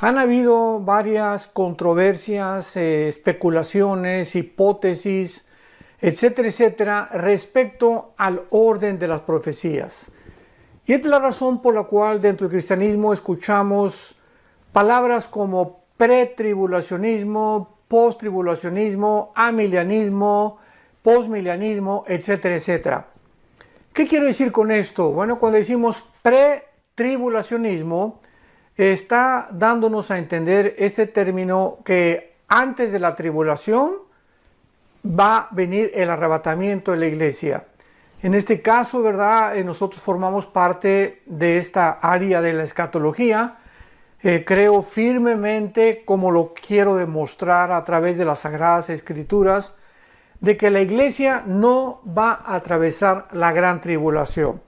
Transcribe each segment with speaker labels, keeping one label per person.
Speaker 1: Han habido varias controversias, especulaciones, hipótesis, etcétera, etcétera, respecto al orden de las profecías. Y es la razón por la cual dentro del cristianismo escuchamos palabras como pretribulacionismo, posttribulacionismo, amilianismo, postmilianismo, etcétera, etcétera. ¿Qué quiero decir con esto? Bueno, cuando decimos pretribulacionismo, está dándonos a entender este término que antes de la tribulación va a venir el arrebatamiento de la iglesia. En este caso, ¿verdad? Nosotros formamos parte de esta área de la escatología. Creo firmemente, como lo quiero demostrar a través de las Sagradas Escrituras, de que la iglesia no va a atravesar la gran tribulación.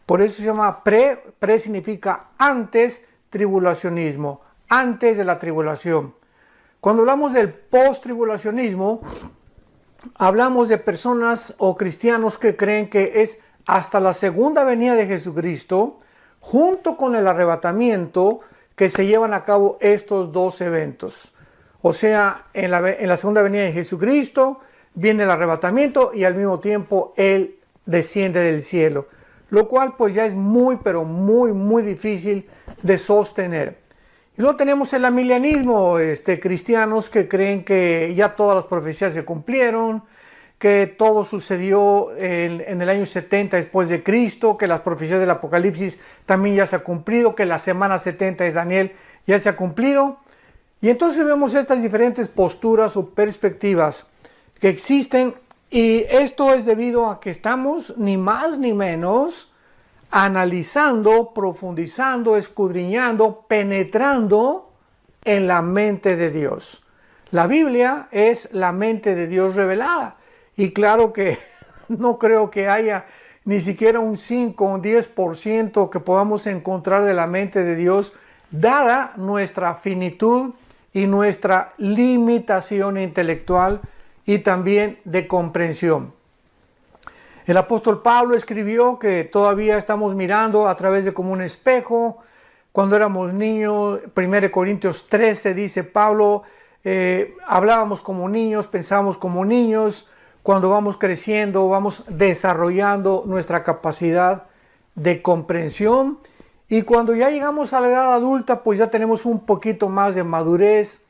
Speaker 1: Por eso se llama pre significa antes tribulacionismo, antes de la tribulación. Cuando hablamos del post-tribulacionismo, hablamos de personas o cristianos que creen que es hasta la segunda venida de Jesucristo, junto con el arrebatamiento, que se llevan a cabo estos dos eventos. O sea, en la segunda venida de Jesucristo viene el arrebatamiento y al mismo tiempo Él desciende del cielo. Lo cual pues ya es muy, pero muy difícil de sostener. Y luego tenemos el amilianismo, cristianos que creen que ya todas las profecías se cumplieron, que todo sucedió en el año 70 después de Cristo, que las profecías del Apocalipsis también ya se ha cumplido, que la semana 70 de Daniel ya se ha cumplido. Y entonces vemos estas diferentes posturas o perspectivas que existen, y esto es debido a que estamos ni más ni menos analizando, profundizando, escudriñando, penetrando en la mente de Dios. La Biblia es la mente de Dios revelada. Y claro que no creo que haya ni siquiera un 5 o un 10% que podamos encontrar de la mente de Dios, dada nuestra finitud y nuestra limitación intelectual y también de comprensión. El apóstol Pablo escribió que todavía estamos mirando a través de como un espejo. Cuando éramos niños, 1 Corintios 13 dice Pablo, hablábamos como niños, pensábamos como niños. Cuando vamos creciendo, vamos desarrollando nuestra capacidad de comprensión. Y cuando ya llegamos a la edad adulta, pues ya tenemos un poquito más de madurez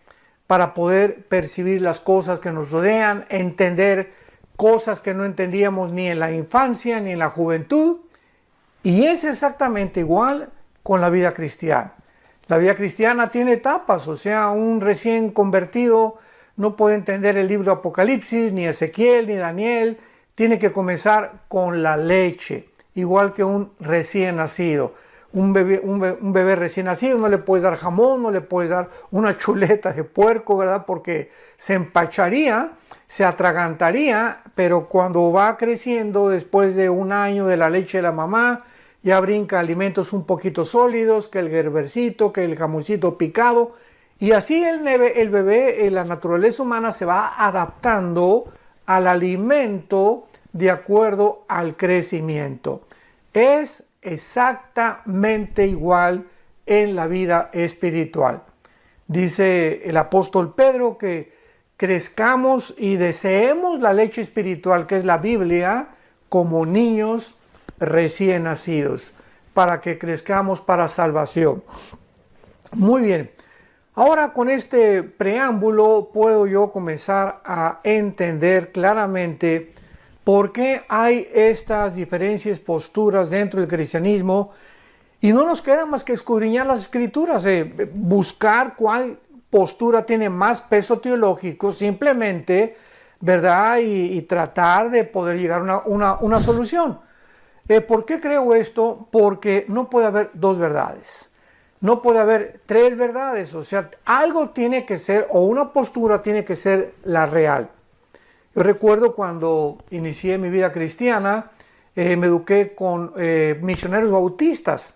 Speaker 1: para poder percibir las cosas que nos rodean, entender cosas que no entendíamos ni en la infancia ni en la juventud. Y es exactamente igual con la vida cristiana. La vida cristiana tiene etapas, o sea, un recién convertido no puede entender el libro de Apocalipsis, ni Ezequiel, ni Daniel. Tiene que comenzar con la leche, igual que un recién nacido. Un bebé recién nacido no le puedes dar jamón, no le puedes dar una chuleta de puerco, ¿verdad? Porque se empacharía, se atragantaría, pero cuando va creciendo, después de un año de la leche de la mamá, ya brinca alimentos un poquito sólidos, que el gerbercito, que el jamoncito picado, y así el bebé, la naturaleza humana se va adaptando al alimento de acuerdo al crecimiento. Es exactamente igual en la vida espiritual. Dice el apóstol Pedro que crezcamos y deseemos la leche espiritual, que es la Biblia, como niños recién nacidos, para que crezcamos para salvación. Muy bien. Ahora con este preámbulo puedo yo comenzar a entender claramente por qué hay estas diferentes posturas dentro del cristianismo, y no nos queda más que escudriñar las escrituras, buscar cuál postura tiene más peso teológico simplemente, ¿verdad? Y tratar de poder llegar a una solución. ¿Por qué creo esto? Porque no puede haber dos verdades. No puede haber tres verdades, o sea, algo tiene que ser, o una postura tiene que ser la real. Yo recuerdo cuando inicié mi vida cristiana, me eduqué con misioneros bautistas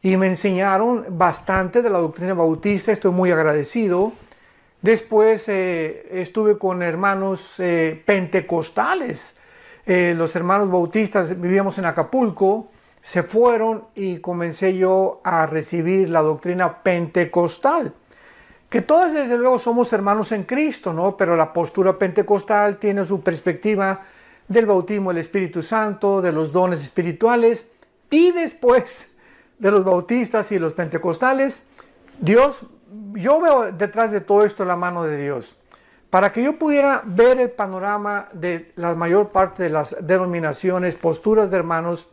Speaker 1: y me enseñaron bastante de la doctrina bautista, estoy muy agradecido. Después estuve con hermanos pentecostales, los hermanos bautistas, vivíamos en Acapulco. Se fueron y comencé yo a recibir la doctrina pentecostal. que todos desde luego somos hermanos en Cristo, ¿no? Pero la postura pentecostal tiene su perspectiva del bautismo del Espíritu Santo, de los dones espirituales, y después de los bautistas y los pentecostales, yo veo detrás de todo esto la mano de Dios. Para que yo pudiera ver el panorama de la mayor parte de las denominaciones, posturas de hermanos,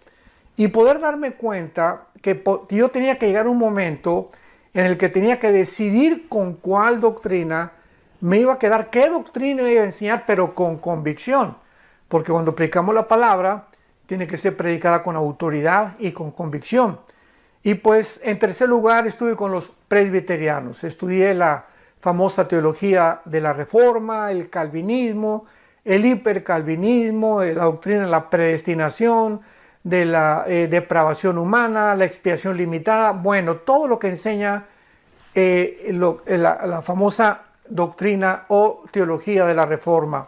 Speaker 1: y poder darme cuenta que yo tenía que llegar a un momento en el que tenía que decidir con cuál doctrina me iba a quedar, qué doctrina iba a enseñar, pero con convicción. Porque cuando predicamos la palabra, tiene que ser predicada con autoridad y con convicción. Y pues en tercer lugar estuve con los presbiterianos. Estudié la famosa teología de la Reforma, el calvinismo, el hipercalvinismo, la doctrina de la predestinación, de la depravación humana, la expiación limitada, bueno, todo lo que enseña la famosa doctrina o teología de la Reforma.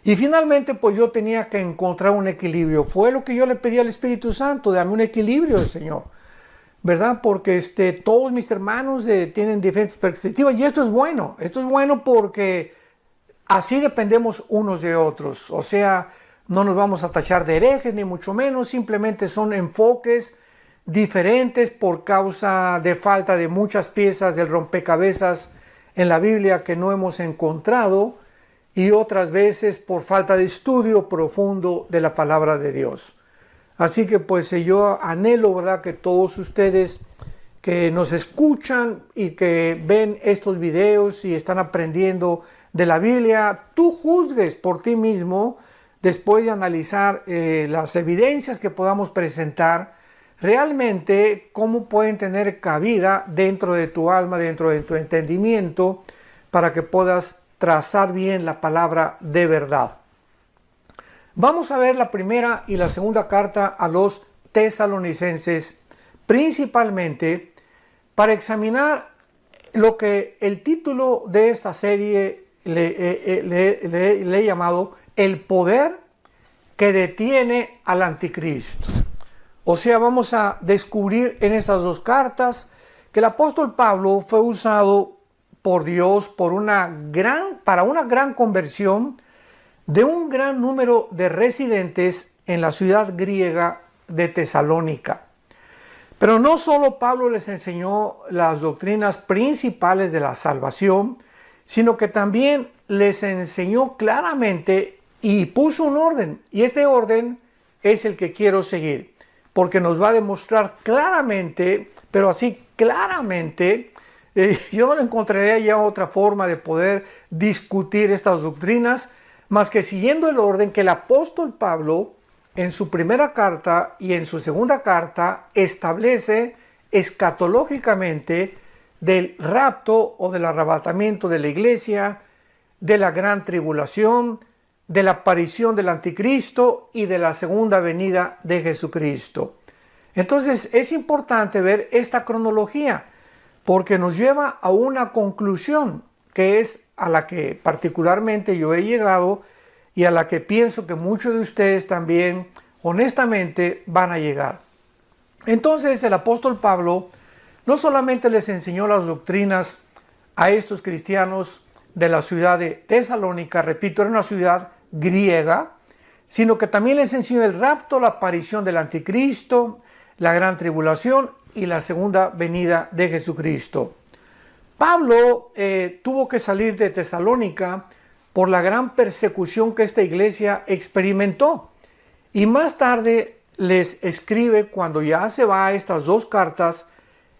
Speaker 1: Y finalmente, pues yo tenía que encontrar un equilibrio. Fue lo que yo le pedí al Espíritu Santo, dame un equilibrio, Señor, ¿verdad? Porque todos mis hermanos tienen diferentes perspectivas y esto es bueno porque así dependemos unos de otros, o sea, no nos vamos a tachar de herejes, ni mucho menos, simplemente son enfoques diferentes por causa de falta de muchas piezas del rompecabezas en la Biblia que no hemos encontrado y otras veces por falta de estudio profundo de la palabra de Dios. Así que pues yo anhelo, ¿verdad?, que todos ustedes que nos escuchan y que ven estos videos y están aprendiendo de la Biblia, tú juzgues por ti mismo después de analizar las evidencias que podamos presentar, realmente cómo pueden tener cabida dentro de tu alma, dentro de tu entendimiento, para que puedas trazar bien la palabra de verdad. Vamos a ver la primera y la segunda carta a los tesalonicenses, principalmente para examinar lo que el título de esta serie le he llamado el poder que detiene al anticristo. O sea, vamos a descubrir en estas dos cartas que el apóstol Pablo fue usado por Dios para una gran conversión de un gran número de residentes en la ciudad griega de Tesalónica. Pero no solo Pablo les enseñó las doctrinas principales de la salvación, sino que también les enseñó claramente y puso un orden. Y este orden es el que quiero seguir, porque nos va a demostrar claramente, pero así claramente, yo no encontraría ya otra forma de poder discutir estas doctrinas, más que siguiendo el orden que el apóstol Pablo en su primera carta y en su segunda carta establece escatológicamente del rapto o del arrebatamiento de la iglesia, de la gran tribulación, de la aparición del anticristo y de la segunda venida de Jesucristo. Entonces es importante ver esta cronología porque nos lleva a una conclusión que es a la que particularmente yo he llegado y a la que pienso que muchos de ustedes también honestamente van a llegar. Entonces el apóstol Pablo no solamente les enseñó las doctrinas a estos cristianos de la ciudad de Tesalónica, repito, era una ciudad griega, sino que también les enseñó el rapto, la aparición del anticristo, la gran tribulación y la segunda venida de Jesucristo. Pablo tuvo que salir de Tesalónica por la gran persecución que esta iglesia experimentó. Y más tarde les escribe, cuando ya se va a estas dos cartas,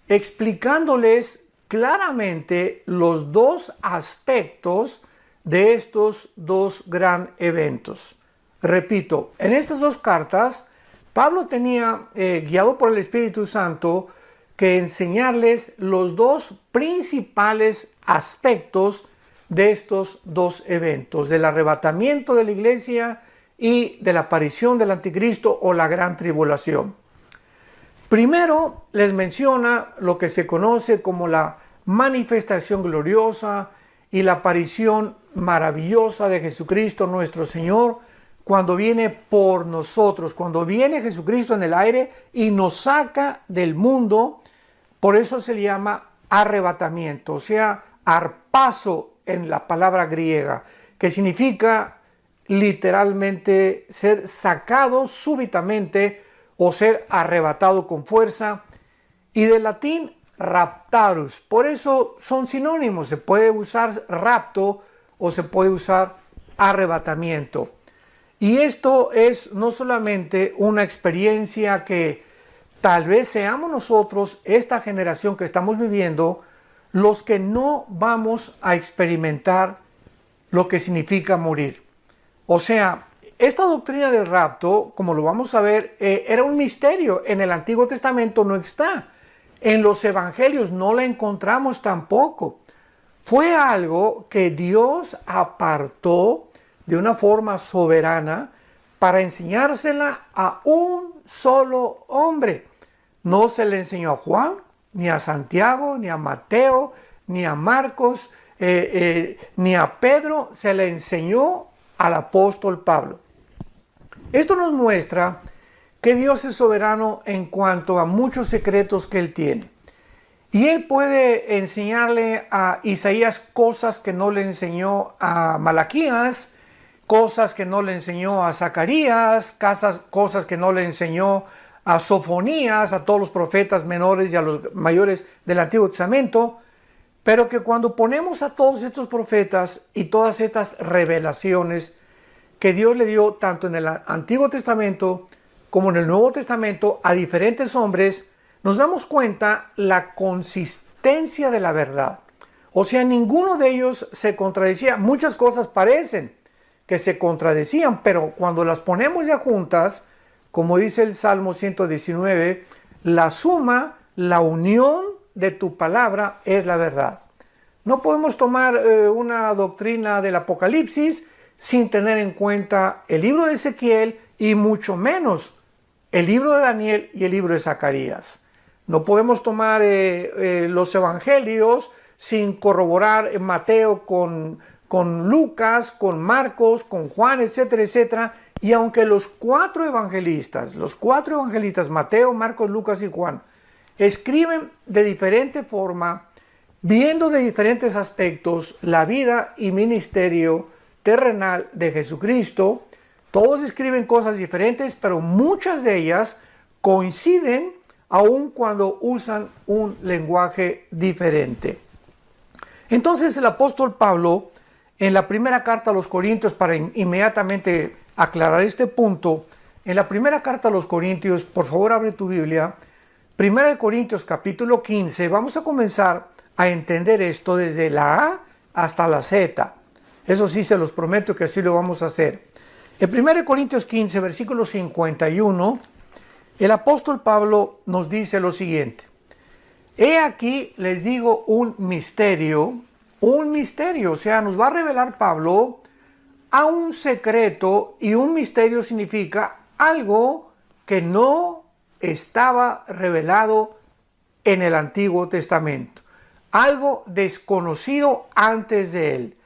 Speaker 1: explicándoles claramente los dos aspectos de estos dos gran eventos. Repito, en estas dos cartas, Pablo tenía, guiado por el Espíritu Santo, que enseñarles los dos principales aspectos de estos dos eventos, del arrebatamiento de la iglesia y de la aparición del anticristo o la gran tribulación. Primero les menciona lo que se conoce como la manifestación gloriosa y la aparición maravillosa de Jesucristo nuestro Señor cuando viene por nosotros, cuando viene Jesucristo en el aire y nos saca del mundo. Por eso se le llama arrebatamiento, o sea, harpazo en la palabra griega, que significa literalmente ser sacado súbitamente o ser arrebatado con fuerza, y del latín raptarus. Por eso son sinónimos, se puede usar rapto o se puede usar arrebatamiento. Y esto es no solamente una experiencia que tal vez seamos nosotros, esta generación que estamos viviendo, los que no vamos a experimentar lo que significa morir. O sea, esta doctrina del rapto, como lo vamos a ver, era un misterio. En el Antiguo Testamento no está. En los evangelios no la encontramos tampoco. Fue algo que Dios apartó de una forma soberana para enseñársela a un solo hombre. No se le enseñó a Juan, ni a Santiago, ni a Mateo, ni a Marcos, ni a Pedro, se le enseñó al apóstol Pablo. Esto nos muestra que Dios es soberano en cuanto a muchos secretos que Él tiene. Y Él puede enseñarle a Isaías cosas que no le enseñó a Malaquías, cosas que no le enseñó a Zacarías, cosas que no le enseñó a Sofonías, a todos los profetas menores y a los mayores del Antiguo Testamento, pero que cuando ponemos a todos estos profetas y todas estas revelaciones que Dios le dio tanto en el Antiguo Testamento como en el Nuevo Testamento a diferentes hombres, nos damos cuenta la consistencia de la verdad. O sea, ninguno de ellos se contradecía. Muchas cosas parecen que se contradecían, pero cuando las ponemos ya juntas, como dice el Salmo 119, la suma, la unión de tu palabra es la verdad. No podemos tomar una doctrina del Apocalipsis sin tener en cuenta el libro de Ezequiel y mucho menos el libro de Daniel y el libro de Zacarías. No podemos tomar los evangelios sin corroborar Mateo con Lucas, con Marcos, con Juan, etcétera, etcétera. Y aunque los cuatro evangelistas, Mateo, Marcos, Lucas y Juan, escriben de diferente forma, viendo de diferentes aspectos la vida y ministerio terrenal de Jesucristo, todos escriben cosas diferentes, pero muchas de ellas coinciden aun cuando usan un lenguaje diferente. Entonces el apóstol Pablo, en la primera carta a los Corintios, para inmediatamente aclarar este punto, en la primera carta a los Corintios, por favor abre tu Biblia, 1 Corintios capítulo 15, vamos a comenzar a entender esto desde la A hasta la Z. Eso sí, se los prometo que así lo vamos a hacer. En 1 Corintios 15, versículo 51, el apóstol Pablo nos dice lo siguiente: he aquí les digo un misterio, o sea, nos va a revelar Pablo a un secreto, y un misterio significa algo que no estaba revelado en el Antiguo Testamento, algo desconocido antes de él,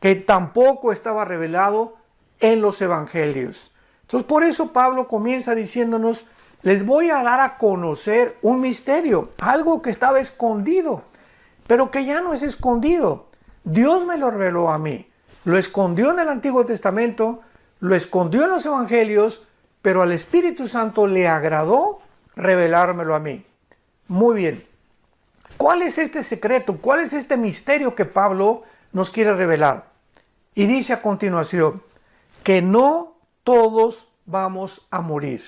Speaker 1: que tampoco estaba revelado en los evangelios. Entonces, por eso Pablo comienza diciéndonos: les voy a dar a conocer un misterio, algo que estaba escondido, pero que ya no es escondido. Dios me lo reveló a mí. Lo escondió en el Antiguo Testamento, lo escondió en los evangelios, pero al Espíritu Santo le agradó revelármelo a mí. Muy bien. ¿Cuál es este secreto? ¿Cuál es este misterio que Pablo nos quiere revelar? Y dice a continuación que no todos vamos a morir.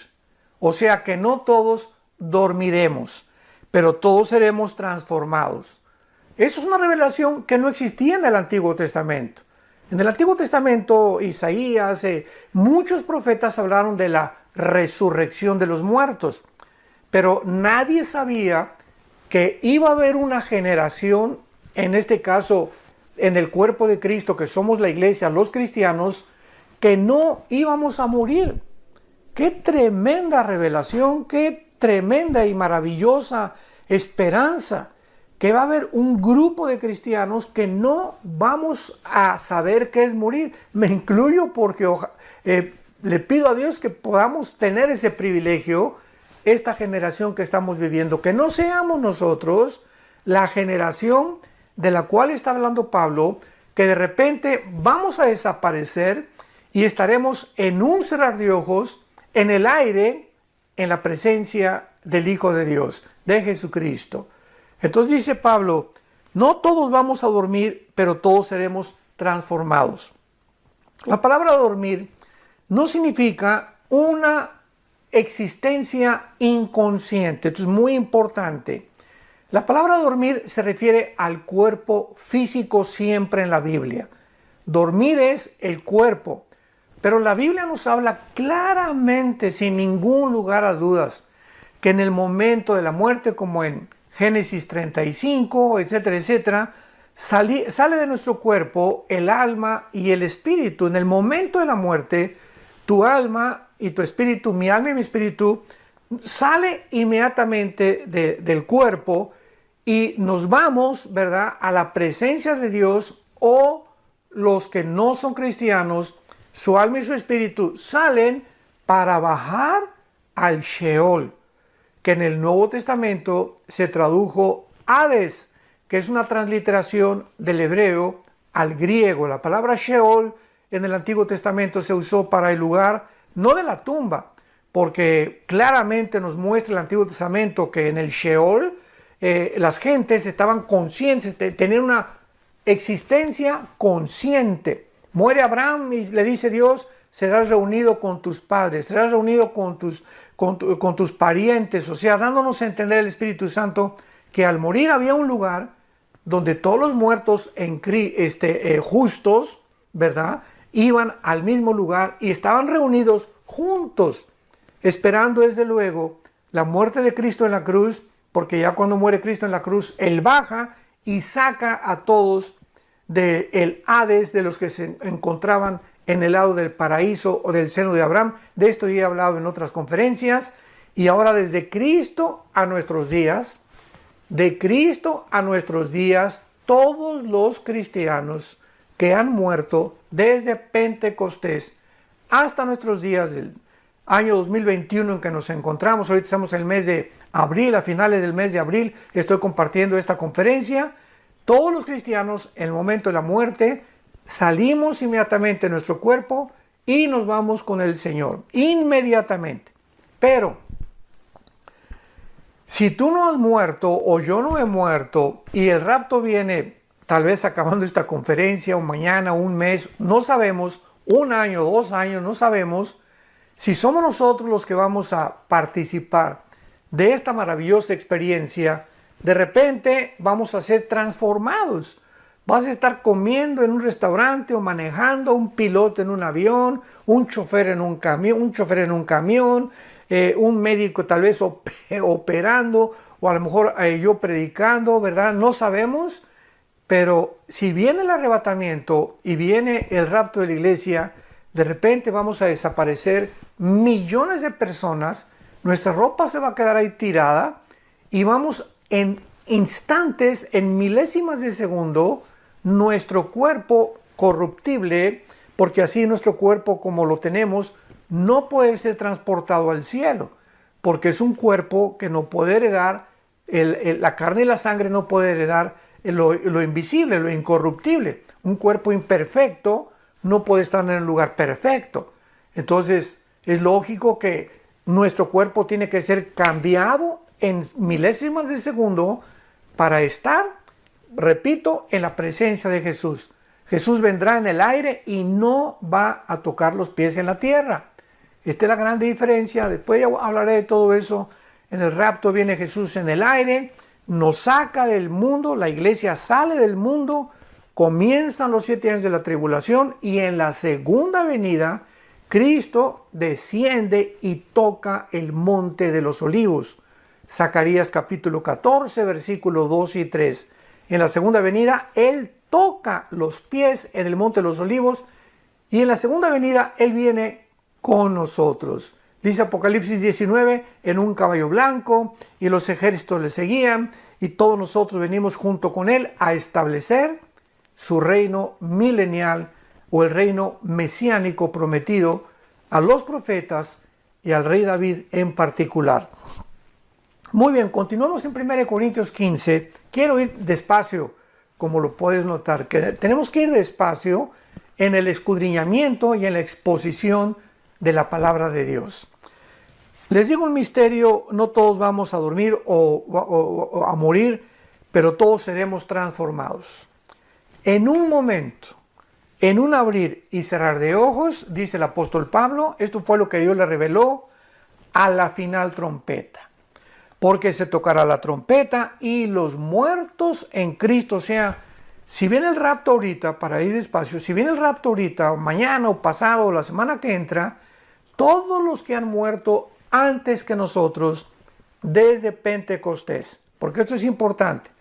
Speaker 1: O sea que no todos dormiremos, pero todos seremos transformados. Eso es una revelación que no existía en el Antiguo Testamento. En el Antiguo Testamento, Isaías, muchos profetas hablaron de la resurrección de los muertos, pero nadie sabía que iba a haber una generación, en este caso en el cuerpo de Cristo, que somos la iglesia, los cristianos, que no íbamos a morir. ¡Qué tremenda revelación! ¡Qué tremenda y maravillosa esperanza! Que va a haber un grupo de cristianos que no vamos a saber qué es morir. Me incluyo porque le pido a Dios que podamos tener ese privilegio, esta generación que estamos viviendo, que no seamos nosotros la generación de la cual está hablando Pablo, que de repente vamos a desaparecer y estaremos en un cerrar de ojos, en el aire, en la presencia del Hijo de Dios, de Jesucristo. Entonces dice Pablo, no todos vamos a dormir, pero todos seremos transformados. La palabra dormir no significa una existencia inconsciente. Esto es muy importante. La palabra dormir se refiere al cuerpo físico siempre en la Biblia. Dormir es el cuerpo. Pero la Biblia nos habla claramente, sin ningún lugar a dudas, que en el momento de la muerte, como en Génesis 35, etcétera, etcétera, sale de nuestro cuerpo el alma y el espíritu. En el momento de la muerte, tu alma y tu espíritu, mi alma y mi espíritu, sale inmediatamente del cuerpo y nos vamos, ¿verdad?, a la presencia de Dios, o los que no son cristianos, su alma y su espíritu salen para bajar al Sheol, que en el Nuevo Testamento se tradujo Hades, que es una transliteración del hebreo al griego. La palabra Sheol en el Antiguo Testamento se usó para el lugar no de la tumba, porque claramente nos muestra el Antiguo Testamento que en el Sheol las gentes estaban conscientes, tenían una existencia consciente. Muere Abraham y le dice Dios, serás reunido con tus padres, serás reunido con tus parientes, o sea, dándonos a entender el Espíritu Santo que al morir había un lugar donde todos los muertos justos, ¿verdad?, iban al mismo lugar y estaban reunidos juntos, esperando desde luego la muerte de Cristo en la cruz, porque ya cuando muere Cristo en la cruz, Él baja y saca a todos del Hades, de los que se encontraban en el lado del paraíso o del seno de Abraham. De esto ya he hablado en otras conferencias. Y ahora desde Cristo a nuestros días, de Cristo a nuestros días, todos los cristianos que han muerto desde Pentecostés hasta nuestros días del año 2021 en que nos encontramos, ahorita estamos en el mes de abril, a finales del mes de abril, estoy compartiendo esta conferencia. Todos los cristianos, en el momento de la muerte, salimos inmediatamente de nuestro cuerpo y nos vamos con el Señor, inmediatamente. Pero, si tú no has muerto o yo no he muerto y el rapto viene tal vez acabando esta conferencia o mañana, un mes, no sabemos, un año, 2 años, no sabemos, si somos nosotros los que vamos a participar de esta maravillosa experiencia, de repente vamos a ser transformados. Vas a estar comiendo en un restaurante o manejando, un piloto en un avión, un chofer en un camión, un médico tal vez operando, o a lo mejor yo predicando, ¿verdad? No sabemos, pero si viene el arrebatamiento y viene el rapto de la iglesia, de repente vamos a desaparecer millones de personas, nuestra ropa se va a quedar ahí tirada y vamos en instantes, en milésimas de segundo, nuestro cuerpo corruptible, porque así nuestro cuerpo como lo tenemos no puede ser transportado al cielo, porque es un cuerpo que no puede heredar, la carne y la sangre no puede heredar lo invisible, lo incorruptible. Un cuerpo imperfecto no puede estar en un lugar perfecto. Entonces es lógico que nuestro cuerpo tiene que ser cambiado en milésimas de segundo para estar, repito, en la presencia de Jesús. Jesús vendrá en el aire y no va a tocar los pies en la tierra. Esta es la gran diferencia. Después ya hablaré de todo eso. En el rapto viene Jesús en el aire, nos saca del mundo, la iglesia sale del mundo, comienzan los 7 años de la tribulación y en la segunda venida Cristo desciende y toca el monte de los olivos. Zacarías capítulo 14, versículos 2 y 3. En la segunda venida, Él toca los pies en el monte de los olivos y en la segunda venida, Él viene con nosotros. Dice Apocalipsis 19, en un caballo blanco y los ejércitos le seguían y todos nosotros venimos junto con Él a establecer su reino milenial o el reino mesiánico prometido a los profetas y al rey David en particular. Muy bien, continuamos en 1 Corintios 15. Quiero ir despacio, como lo puedes notar, que tenemos que ir despacio en el escudriñamiento y en la exposición de la palabra de Dios. Les digo un misterio, no todos vamos a dormir o a morir, pero todos seremos transformados. En un momento, en un abrir y cerrar de ojos, dice el apóstol Pablo, esto fue lo que Dios le reveló a la final trompeta. Porque se tocará la trompeta y los muertos en Cristo, o sea, si viene el rapto ahorita, para ir despacio, si viene el rapto ahorita, o mañana o pasado o la semana que entra, todos los que han muerto antes que nosotros, desde Pentecostés, porque esto es importante,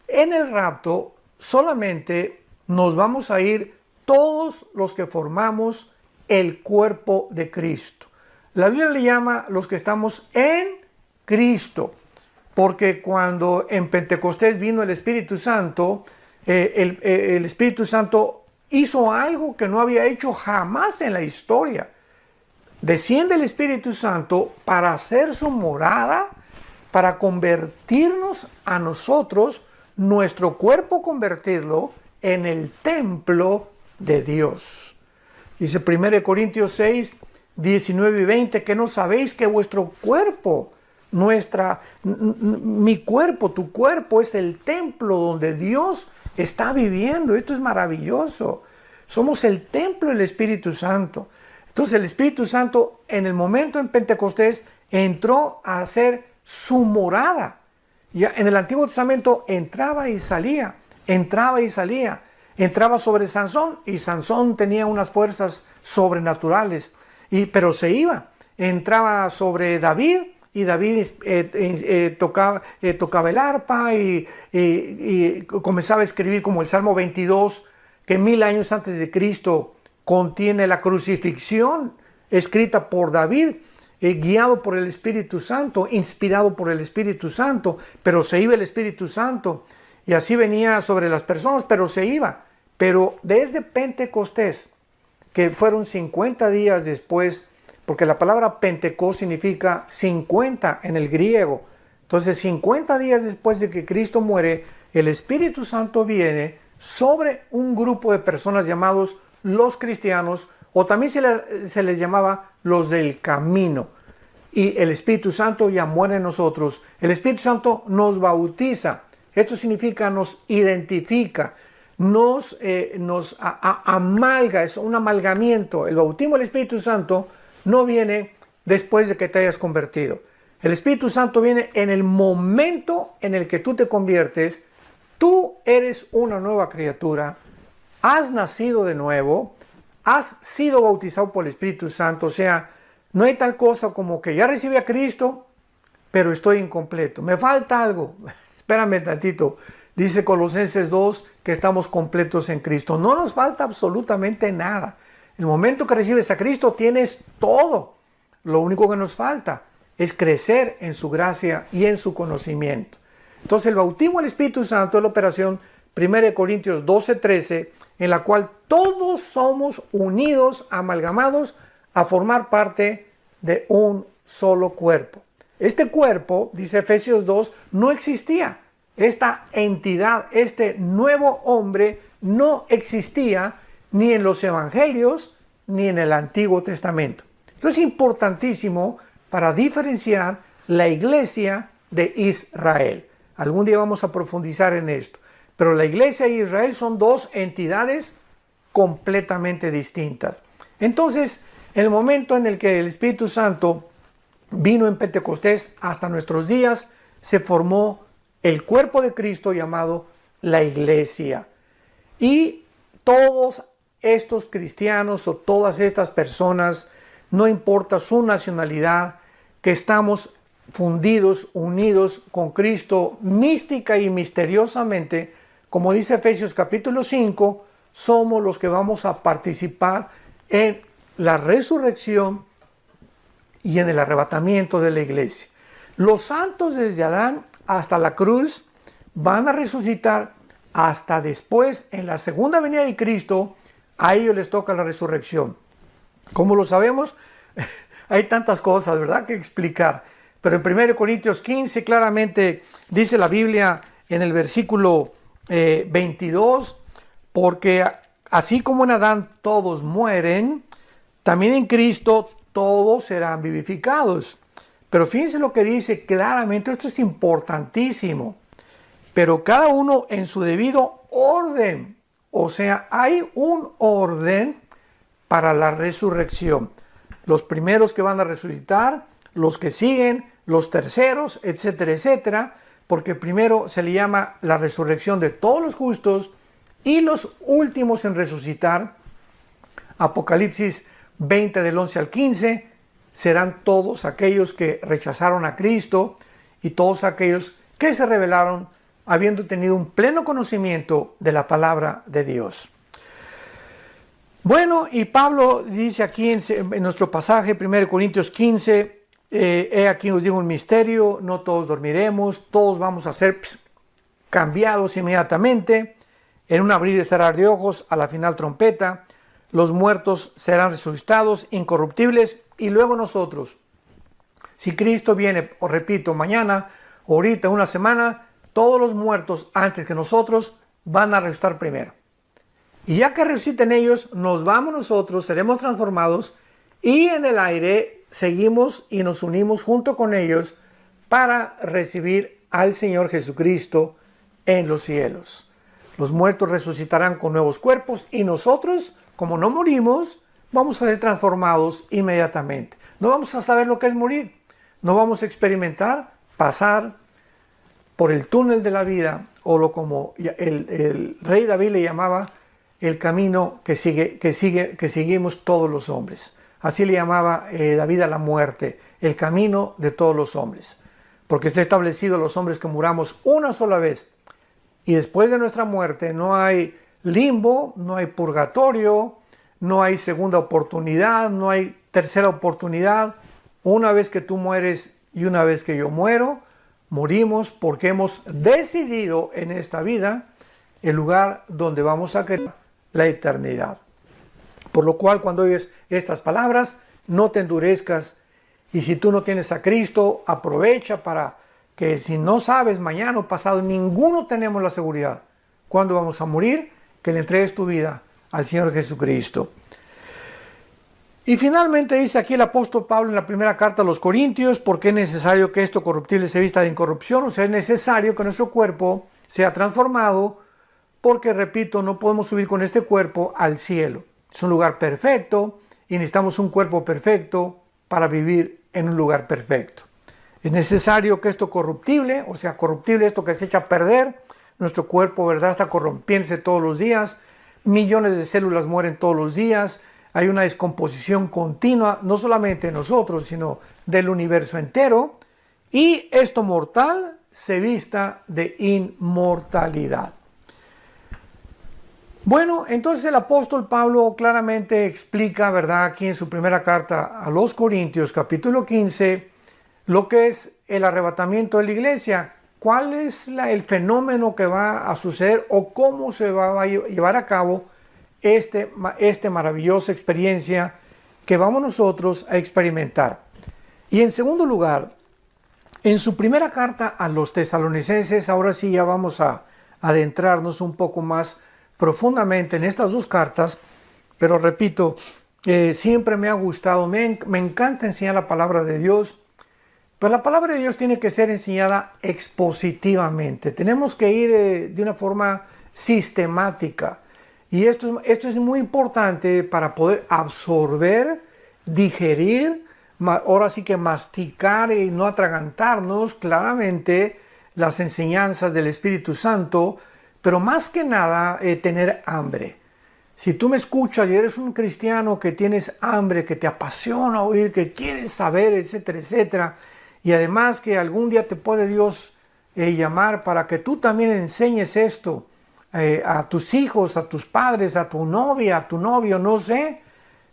Speaker 1: en el rapto solamente nos vamos a ir todos los que formamos el cuerpo de Cristo. La Biblia le llama los que estamos en Cristo, porque cuando en Pentecostés vino el Espíritu Santo, el Espíritu Santo hizo algo que no había hecho jamás en la historia. Desciende el Espíritu Santo para hacer su morada, para convertirnos a nosotros, nuestro cuerpo convertirlo en el templo de Dios. Dice 1 Corintios 6, 19 y 20, que no sabéis que vuestro cuerpo, mi cuerpo, tu cuerpo es el templo donde Dios está viviendo. Esto es maravilloso. Somos el templo del Espíritu Santo. Entonces el Espíritu Santo en el momento en Pentecostés entró a hacer su morada. Ya en el Antiguo Testamento entraba y salía, entraba y salía. Entraba sobre Sansón y Sansón tenía unas fuerzas sobrenaturales, pero se iba. Entraba sobre David y David tocaba el arpa y comenzaba a escribir como el Salmo 22, que 1000 años antes de Cristo contiene la crucifixión escrita por David, guiado por el Espíritu Santo, inspirado por el Espíritu Santo, pero se iba el Espíritu Santo y así venía sobre las personas, pero se iba. Pero desde Pentecostés, que fueron 50 días después, porque la palabra Pentecostés significa 50 en el griego, entonces 50 días después de que Cristo muere, el Espíritu Santo viene sobre un grupo de personas llamados los cristianos, o también se les llamaba los del camino. Y el Espíritu Santo ya muere en nosotros. El Espíritu Santo nos bautiza. Esto significa nos identifica, nos amalga, es un amalgamiento. El bautismo del Espíritu Santo no viene después de que te hayas convertido. El Espíritu Santo viene en el momento en el que tú te conviertes. Tú eres una nueva criatura. Has nacido de nuevo, has sido bautizado por el Espíritu Santo, o sea, no hay tal cosa como que ya recibí a Cristo, pero estoy incompleto, me falta algo. Espérame tantito, dice Colosenses 2 que estamos completos en Cristo. No nos falta absolutamente nada. El momento que recibes a Cristo tienes todo. Lo único que nos falta es crecer en su gracia y en su conocimiento. Entonces el bautismo del Espíritu Santo es la operación 1 Corintios 12:13, en la cual todos somos unidos, amalgamados a formar parte de un solo cuerpo. Este cuerpo, dice Efesios 2, no existía. Esta entidad, este nuevo hombre, no existía ni en los evangelios ni en el Antiguo Testamento. Esto es importantísimo para diferenciar la iglesia de Israel. Algún día vamos a profundizar en esto. Pero la iglesia y Israel son dos entidades completamente distintas. Entonces, el momento en el que el Espíritu Santo vino en Pentecostés hasta nuestros días, se formó el cuerpo de Cristo llamado la iglesia. Y todos estos cristianos o todas estas personas, no importa su nacionalidad, que estamos fundidos, unidos con Cristo mística y misteriosamente, como dice Efesios capítulo 5, somos los que vamos a participar en la resurrección y en el arrebatamiento de la iglesia. Los santos desde Adán hasta la cruz van a resucitar hasta después, en la segunda venida de Cristo, a ellos les toca la resurrección. Como lo sabemos, hay tantas cosas, ¿verdad?, que explicar. Pero en 1 Corintios 15 claramente dice la Biblia en el versículo 22, porque así como en Adán todos mueren, también en Cristo todos serán vivificados. Pero fíjense lo que dice claramente, esto es importantísimo. Pero cada uno en su debido orden. O sea, hay un orden para la resurrección. Los primeros que van a resucitar, los que siguen, los terceros, etcétera, etcétera. Porque primero se le llama la resurrección de todos los justos y los últimos en resucitar, Apocalipsis 20 del 11 al 15, serán todos aquellos que rechazaron a Cristo y todos aquellos que se rebelaron habiendo tenido un pleno conocimiento de la palabra de Dios. Bueno, y Pablo dice aquí en nuestro pasaje, 1 Corintios 15, he aquí os digo un misterio, no todos dormiremos, todos vamos a ser cambiados inmediatamente, en un abrir y cerrar de ojos, a la final trompeta, los muertos serán resucitados, incorruptibles, y luego nosotros. Si Cristo viene, os repito, mañana, ahorita, una semana, todos los muertos antes que nosotros van a resucitar primero. Y ya que resuciten ellos, nos vamos nosotros, seremos transformados, y en el aire seguimos y nos unimos junto con ellos para recibir al Señor Jesucristo en los cielos. Los muertos resucitarán con nuevos cuerpos y nosotros, como no morimos, vamos a ser transformados inmediatamente. No vamos a saber lo que es morir. No vamos a experimentar pasar por el túnel de la vida, o lo como el rey David le llamaba, el camino que seguimos todos los hombres. Así le llamaba David a la muerte, el camino de todos los hombres. Porque está establecido los hombres que muramos una sola vez. Y después de nuestra muerte no hay limbo, no hay purgatorio, no hay segunda oportunidad, no hay tercera oportunidad. Una vez que tú mueres y una vez que yo muero, morimos porque hemos decidido en esta vida el lugar donde vamos a quedar la eternidad. Por lo cual, cuando oyes estas palabras, no te endurezcas. Y si tú no tienes a Cristo, aprovecha para que si no sabes, mañana o pasado, ninguno tenemos la seguridad. ¿Cuándo vamos a morir? Que le entregues tu vida al Señor Jesucristo. Y finalmente dice aquí el apóstol Pablo en la primera carta a los Corintios, porque es necesario que esto corruptible se vista de incorrupción, o sea, es necesario que nuestro cuerpo sea transformado, porque, repito, no podemos subir con este cuerpo al cielo. Es un lugar perfecto y necesitamos un cuerpo perfecto para vivir en un lugar perfecto. Es necesario que esto corruptible, o sea, corruptible, esto que se echa a perder, nuestro cuerpo, ¿verdad?, está corrompiéndose todos los días, millones de células mueren todos los días, hay una descomposición continua, no solamente de nosotros, sino del universo entero, y esto mortal se vista de inmortalidad. Bueno, entonces el apóstol Pablo claramente explica, ¿verdad?, aquí en su primera carta a los Corintios, capítulo 15, lo que es el arrebatamiento de la iglesia, cuál es el fenómeno que va a suceder o cómo se va a llevar a cabo esta maravillosa experiencia que vamos nosotros a experimentar. Y en segundo lugar, en su primera carta a los tesalonicenses, ahora sí ya vamos a adentrarnos un poco más profundamente en estas dos cartas, pero repito, siempre me ha gustado, me encanta enseñar la palabra de Dios, pero la palabra de Dios tiene que ser enseñada expositivamente, tenemos que ir de una forma sistemática, y esto es muy importante para poder absorber, digerir, ahora sí que masticar y no atragantarnos claramente las enseñanzas del Espíritu Santo, pero más que nada tener hambre. Si tú me escuchas y eres un cristiano que tienes hambre, que te apasiona oír, que quieres saber, etcétera, etcétera, y además que algún día te puede Dios llamar para que tú también enseñes esto a tus hijos, a tus padres, a tu novia, a tu novio, no sé,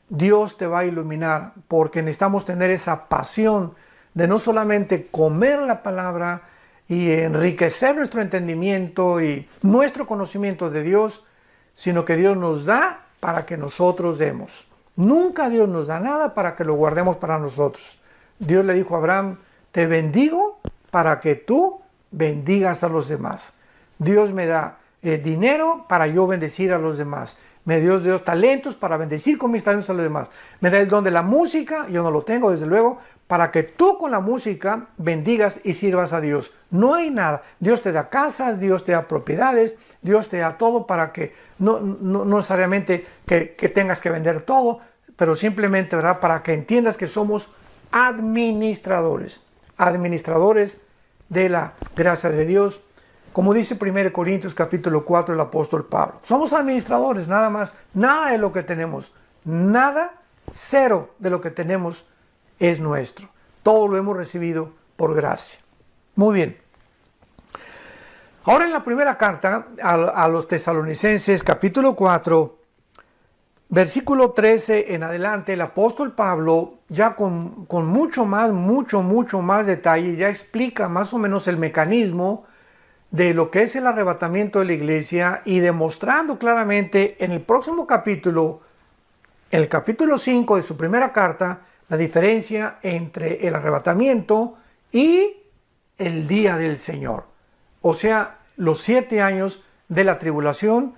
Speaker 1: Dios te va a iluminar, porque necesitamos tener esa pasión de no solamente comer la palabra y enriquecer nuestro entendimiento y nuestro conocimiento de Dios, sino que Dios nos da para que nosotros demos. Nunca Dios nos da nada para que lo guardemos para nosotros. Dios le dijo a Abraham, te bendigo para que tú bendigas a los demás. Dios me da dinero para yo bendecir a los demás. Me dio talentos para bendecir con mis talentos a los demás. Me da el don de la música, yo no lo tengo desde luego, para que tú con la música bendigas y sirvas a Dios. No hay nada. Dios te da casas, Dios te da propiedades, Dios te da todo para que no necesariamente que tengas que vender todo, pero simplemente, ¿verdad?, para que entiendas que somos administradores de la gracia de Dios. Como dice 1 Corintios capítulo 4 el apóstol Pablo. Somos administradores, nada más. Nada de lo que tenemos, cero de lo que tenemos es nuestro. Todo lo hemos recibido por gracia. Muy bien. Ahora en la primera carta a los Tesalonicenses capítulo 4, versículo 13 en adelante, el apóstol Pablo ya con mucho más detalle, ya explica más o menos el mecanismo de lo que es el arrebatamiento de la iglesia y demostrando claramente en el próximo capítulo, el capítulo 5 de su primera carta, la diferencia entre el arrebatamiento y el día del Señor. O sea, los 7 años de la tribulación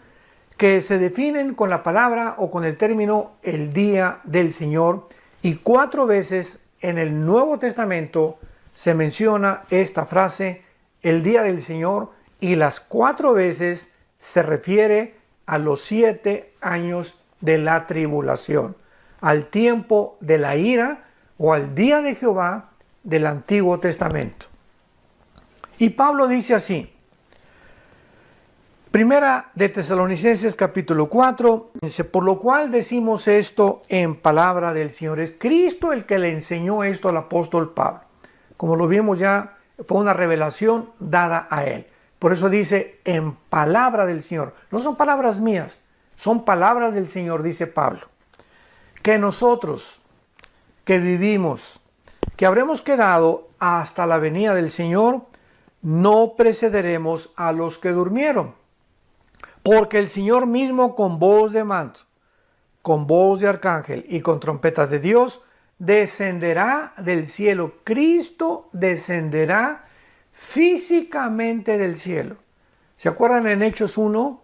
Speaker 1: que se definen con la palabra o con el término el día del Señor, y 4 veces en el Nuevo Testamento se menciona esta frase, el día del Señor, y las 4 veces se refiere a los 7 años de la tribulación, al tiempo de la ira o al día de Jehová del Antiguo Testamento. Y Pablo dice así, Primera de Tesalonicenses capítulo 4, dice, por lo cual decimos esto en palabra del Señor. Es Cristo el que le enseñó esto al apóstol Pablo. Como lo vimos ya, fue una revelación dada a él. Por eso dice, en palabra del Señor. No son palabras mías, son palabras del Señor, dice Pablo. Que nosotros, que vivimos, que habremos quedado hasta la venida del Señor, no precederemos a los que durmieron. Porque el Señor mismo con voz de mando, con voz de arcángel y con trompetas de Dios, descenderá del cielo. Cristo descenderá físicamente del cielo. ¿Se acuerdan en Hechos 1,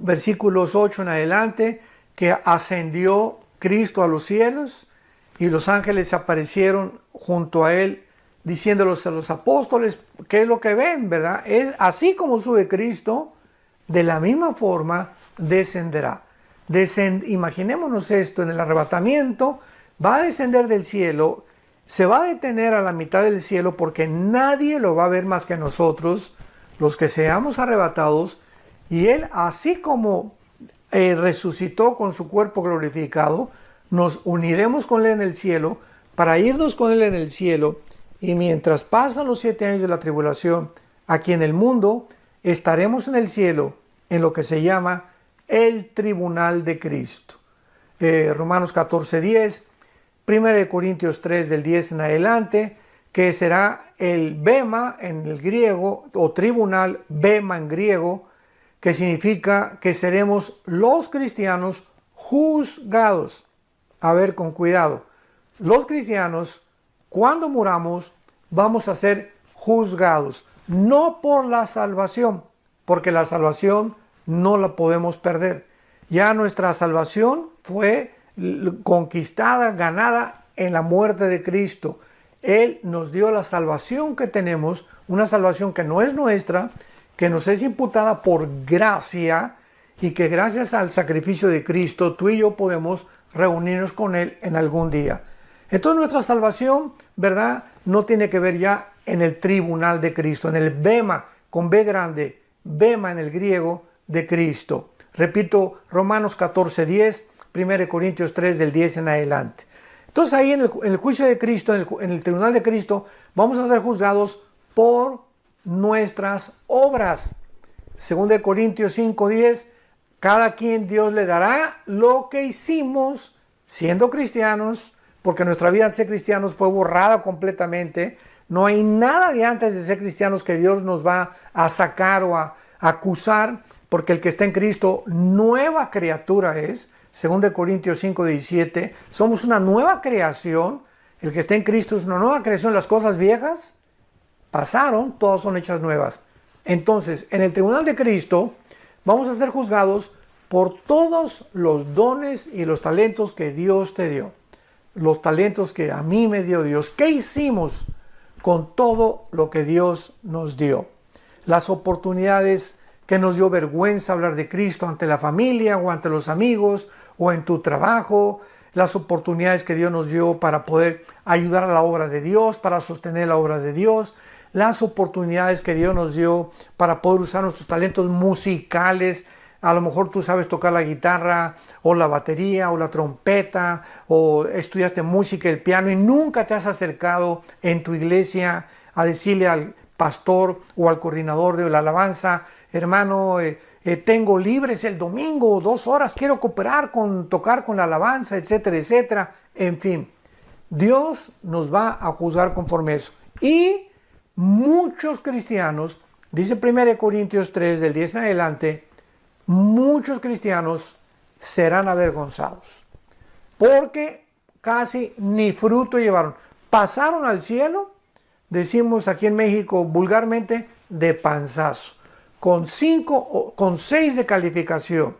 Speaker 1: versículos 8 en adelante, que ascendió Cristo a los cielos y los ángeles se aparecieron junto a él, diciéndoles a los apóstoles qué es lo que ven, ¿verdad? Es así como sube Cristo, de la misma forma descenderá. Imaginémonos esto, en el arrebatamiento va a descender del cielo, se va a detener a la mitad del cielo porque nadie lo va a ver más que nosotros, los que seamos arrebatados, y Él, así como resucitó con su cuerpo glorificado, nos uniremos con Él en el cielo para irnos con Él en el cielo, y mientras pasan los 7 años de la tribulación aquí en el mundo, estaremos en el cielo en lo que se llama el tribunal de Cristo. Romanos 14:10, 1 Corintios 3 del 10 en adelante, que será el bema en el griego, o tribunal, bema en griego, que significa que seremos los cristianos juzgados. A ver, con cuidado. Los cristianos, cuando muramos, vamos a ser juzgados. No por la salvación, porque la salvación no la podemos perder. Ya nuestra salvación fue conquistada, ganada en la muerte de Cristo. Él nos dio la salvación que tenemos, una salvación que no es nuestra, que nos es imputada por gracia, y que gracias al sacrificio de Cristo tú y yo podemos reunirnos con Él en algún día. Entonces nuestra salvación, ¿verdad?, no tiene que ver ya en el tribunal de Cristo, en el bema, con B grande, bema en el griego de Cristo. Repito, Romanos 14:10, 1 Corintios 3 del 10 en adelante. Entonces ahí en el juicio de Cristo, en el tribunal de Cristo, vamos a ser juzgados por nuestras obras. 2 Corintios 5:10, cada quien Dios le dará lo que hicimos siendo cristianos, porque nuestra vida antes de ser cristianos fue borrada completamente. No hay nada de antes de ser cristianos que Dios nos va a sacar o a acusar, porque el que está en Cristo, nueva criatura es. 2 Corintios 5:17, somos una nueva creación El que está en Cristo es una nueva creación. Las cosas viejas pasaron, todas son hechas nuevas. Entonces, en el tribunal de Cristo vamos a ser juzgados por todos los dones y los talentos que Dios te dio. Los talentos que a mí me dio Dios. ¿Qué hicimos con todo lo que Dios nos dio? Las oportunidades que nos dio vergüenza hablar de Cristo ante la familia o ante los amigos o en tu trabajo. Las oportunidades que Dios nos dio para poder ayudar a la obra de Dios, para sostener la obra de Dios. Las oportunidades que Dios nos dio para poder usar nuestros talentos musicales. A lo mejor tú sabes tocar la guitarra o la batería o la trompeta o estudiaste música, el piano y nunca te has acercado en tu iglesia a decirle al pastor o al coordinador de la alabanza: hermano, tengo libres el domingo 2 horas, quiero cooperar con tocar con la alabanza, etcétera, etcétera. En fin, Dios nos va a juzgar conforme a eso. Y muchos cristianos, dice 1 Corintios 3 del 10 en adelante, muchos cristianos serán avergonzados porque casi ni fruto llevaron. Pasaron al cielo, decimos aquí en México vulgarmente, de panzazo, con 6 de calificación,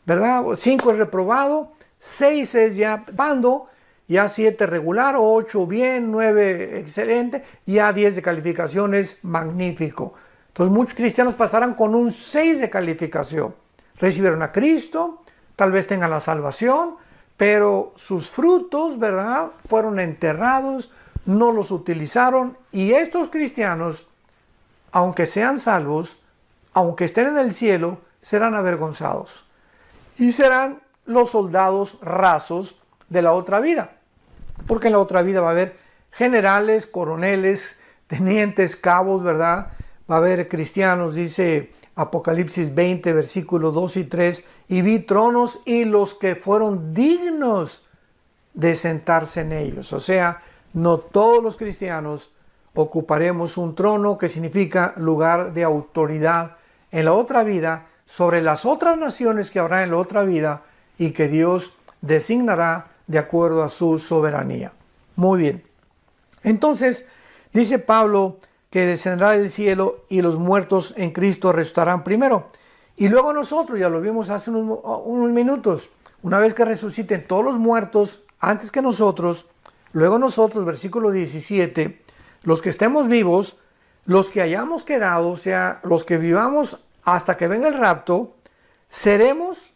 Speaker 1: ¿verdad? 5 es reprobado, 6 es ya pando, ya 7 regular, 8 bien, 9 excelente, ya 10 de calificación es magnífico. Entonces muchos cristianos pasarán con un 6 de calificación. Recibieron a Cristo, tal vez tengan la salvación, pero sus frutos, ¿verdad?, fueron enterrados, no los utilizaron, y estos cristianos, aunque sean salvos, aunque estén en el cielo, serán avergonzados. Y serán los soldados rasos de la otra vida. Porque en la otra vida va a haber generales, coroneles, tenientes, cabos, ¿verdad? Va a haber cristianos, dice Apocalipsis 20, versículos 2 y 3, y vi tronos y los que fueron dignos de sentarse en ellos. O sea, no todos los cristianos ocuparemos un trono, que significa lugar de autoridad en la otra vida, sobre las otras naciones que habrá en la otra vida y que Dios designará de acuerdo a su soberanía. Muy bien. Entonces, dice Pablo que descenderá del cielo y los muertos en Cristo resucitarán primero. Y luego nosotros, ya lo vimos hace unos minutos, una vez que resuciten todos los muertos antes que nosotros, luego nosotros, versículo 17, los que estemos vivos, los que hayamos quedado, o sea, los que vivamos hasta que venga el rapto, seremos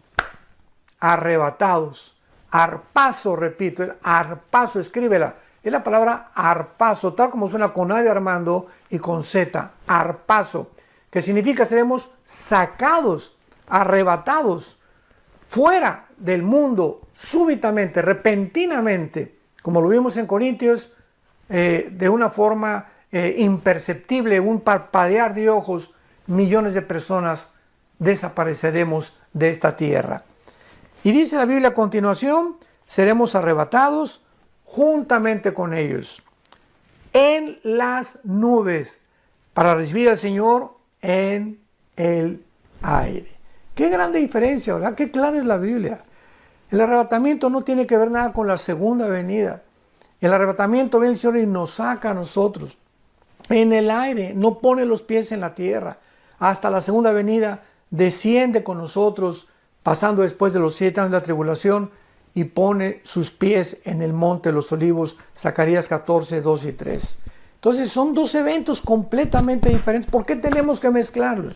Speaker 1: arrebatados. Arpazo, repito, el arpazo, escríbela. Es la palabra arpazo, tal como suena con A de Armando y con Z, arpazo, que significa seremos sacados, arrebatados, fuera del mundo, súbitamente, repentinamente, como lo vimos en Corintios, de una forma imperceptible, un parpadear de ojos, millones de personas desapareceremos de esta tierra. Y dice la Biblia a continuación, seremos arrebatados juntamente con ellos en las nubes para recibir al Señor en el aire. Qué grande diferencia, ¿verdad? Qué clara es la Biblia. El arrebatamiento no tiene que ver nada con la segunda venida. El arrebatamiento viene el Señor y nos saca a nosotros en el aire, no pone los pies en la tierra. Hasta la segunda venida desciende con nosotros, pasando después de los 7 años de la tribulación, y pone sus pies en el monte de los olivos, Zacarías 14, 2 y 3. Entonces son dos eventos completamente diferentes. ¿Por qué tenemos que mezclarlos?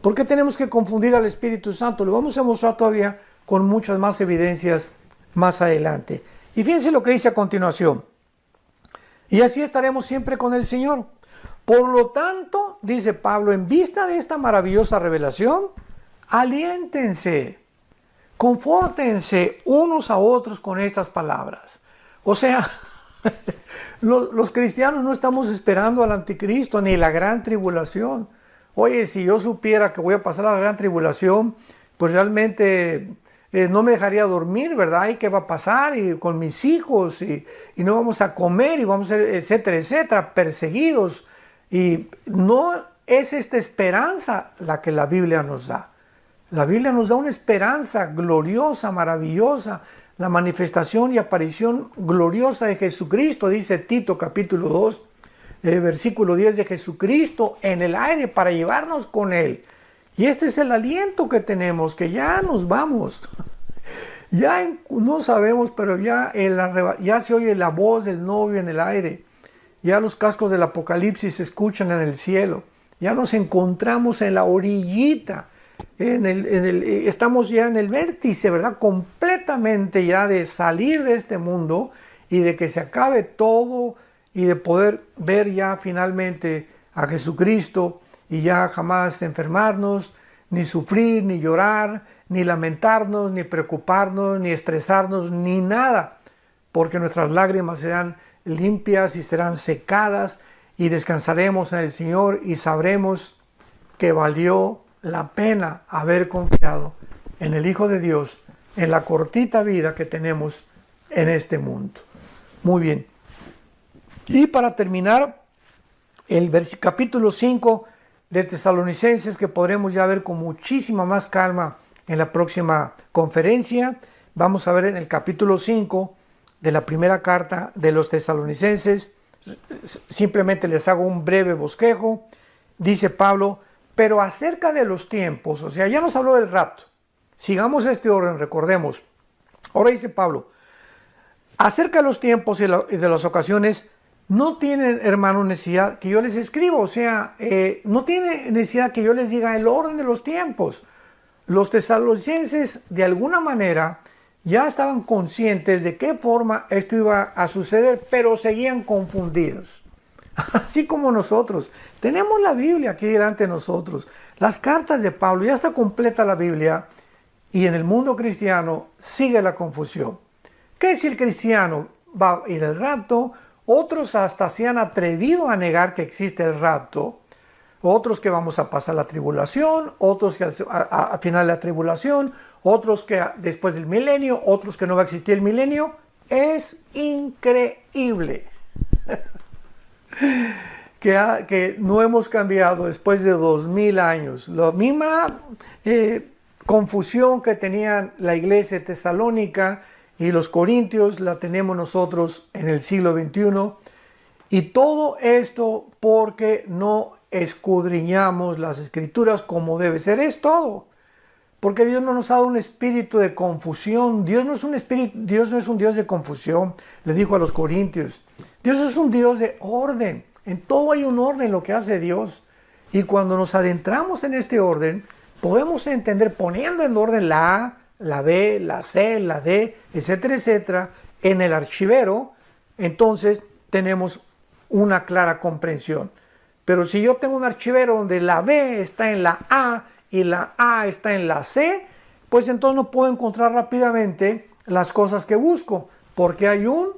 Speaker 1: ¿Por qué tenemos que confundir al Espíritu Santo? Lo vamos a mostrar todavía con muchas más evidencias más adelante. Y fíjense lo que dice a continuación. Y así estaremos siempre con el Señor. Por lo tanto, dice Pablo, en vista de esta maravillosa revelación, aliéntense, confórtense unos a otros con estas palabras. O sea, los cristianos no estamos esperando al anticristo ni la gran tribulación. Oye, si yo supiera que voy a pasar la gran tribulación, pues realmente no me dejaría dormir, ¿verdad? ¿Y qué va a pasar? Y con mis hijos, y no vamos a comer, y vamos a ser, etcétera, etcétera, perseguidos. Y no es esta esperanza la que la Biblia nos da. La Biblia nos da una esperanza gloriosa, maravillosa. la manifestación y aparición gloriosa de Jesucristo, dice Tito capítulo 2, versículo 10, de Jesucristo en el aire para llevarnos con Él. Y este es el aliento que tenemos, que ya nos vamos. Ya no sabemos, pero ya se oye la voz del novio en el aire. Ya los cascos del Apocalipsis se escuchan en el cielo. Ya nos encontramos en la orillita. Estamos ya en el vértice, ¿verdad? Completamente ya de salir de este mundo y de que se acabe todo y de poder ver ya finalmente a Jesucristo y ya jamás enfermarnos, ni sufrir, ni llorar, ni lamentarnos, ni preocuparnos, ni estresarnos, ni nada, porque nuestras lágrimas serán limpias y serán secadas y descansaremos en el Señor y sabremos que valió la pena haber confiado en el Hijo de Dios en la cortita vida que tenemos en este mundo. Muy bien. Y para terminar, el capítulo 5 de Tesalonicenses, que podremos ya ver con muchísima más calma en la próxima conferencia. Vamos a ver en el capítulo 5 de la primera carta de los Tesalonicenses. Simplemente les hago un breve bosquejo. Dice Pablo: pero acerca de los tiempos, o sea, ya nos habló del rapto. Sigamos este orden, recordemos. Ahora dice Pablo: acerca de los tiempos y de las ocasiones, no tienen, hermano, necesidad que yo les escriba, o sea, no tiene necesidad que yo les diga el orden de los tiempos. Los tesalonicenses, de alguna manera, ya estaban conscientes de qué forma esto iba a suceder, pero seguían confundidos. Así como nosotros. Tenemos la Biblia aquí delante de nosotros. Las cartas de Pablo, ya está completa la Biblia, y en el mundo cristiano sigue la confusión. ¿Qué si el cristiano va a ir al rapto? Otros hasta se han atrevido a negar que existe el rapto. Otros que vamos a pasar la tribulación, otros que al final de la tribulación, otros que después del milenio, otros que no va a existir el milenio. Es increíble que no hemos cambiado después de 2000 años. La misma confusión que tenían la iglesia de Tesalónica y los corintios la tenemos nosotros en el siglo XXI. Y todo esto porque no escudriñamos las escrituras como debe ser. Es todo. Porque Dios no nos ha dado un espíritu de confusión. Dios no es un Dios de confusión, le dijo a los corintios. Dios es un Dios de orden. En todo hay un orden en lo que hace Dios. Y cuando nos adentramos en este orden, podemos entender, poniendo en orden la A, la B, la C, la D, etcétera, etcétera, en el archivero, entonces tenemos una clara comprensión. Pero si yo tengo un archivero donde la B está en la A y la A está en la C, pues entonces no puedo encontrar rápidamente las cosas que busco, porque hay un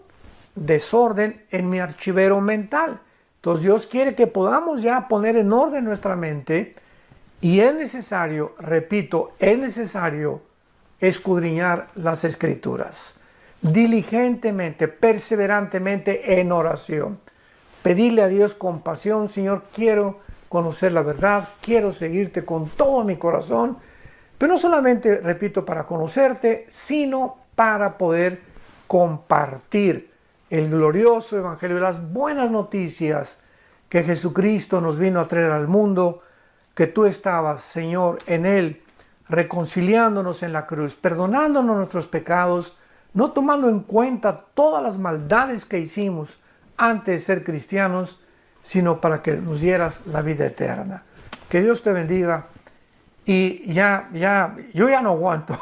Speaker 1: desorden en mi archivero mental. Entonces Dios quiere que podamos ya poner en orden nuestra mente, y es necesario, repito, es necesario escudriñar las escrituras diligentemente, perseverantemente en oración. Pedirle a Dios compasión: Señor, quiero conocer la verdad, quiero seguirte con todo mi corazón, pero no solamente, repito, para conocerte, sino para poder compartir el glorioso evangelio, las buenas noticias que Jesucristo nos vino a traer al mundo, que tú estabas, Señor, en Él, reconciliándonos en la cruz, perdonándonos nuestros pecados, no tomando en cuenta todas las maldades que hicimos antes de ser cristianos, sino para que nos dieras la vida eterna. Que Dios te bendiga. Y yo ya no aguanto.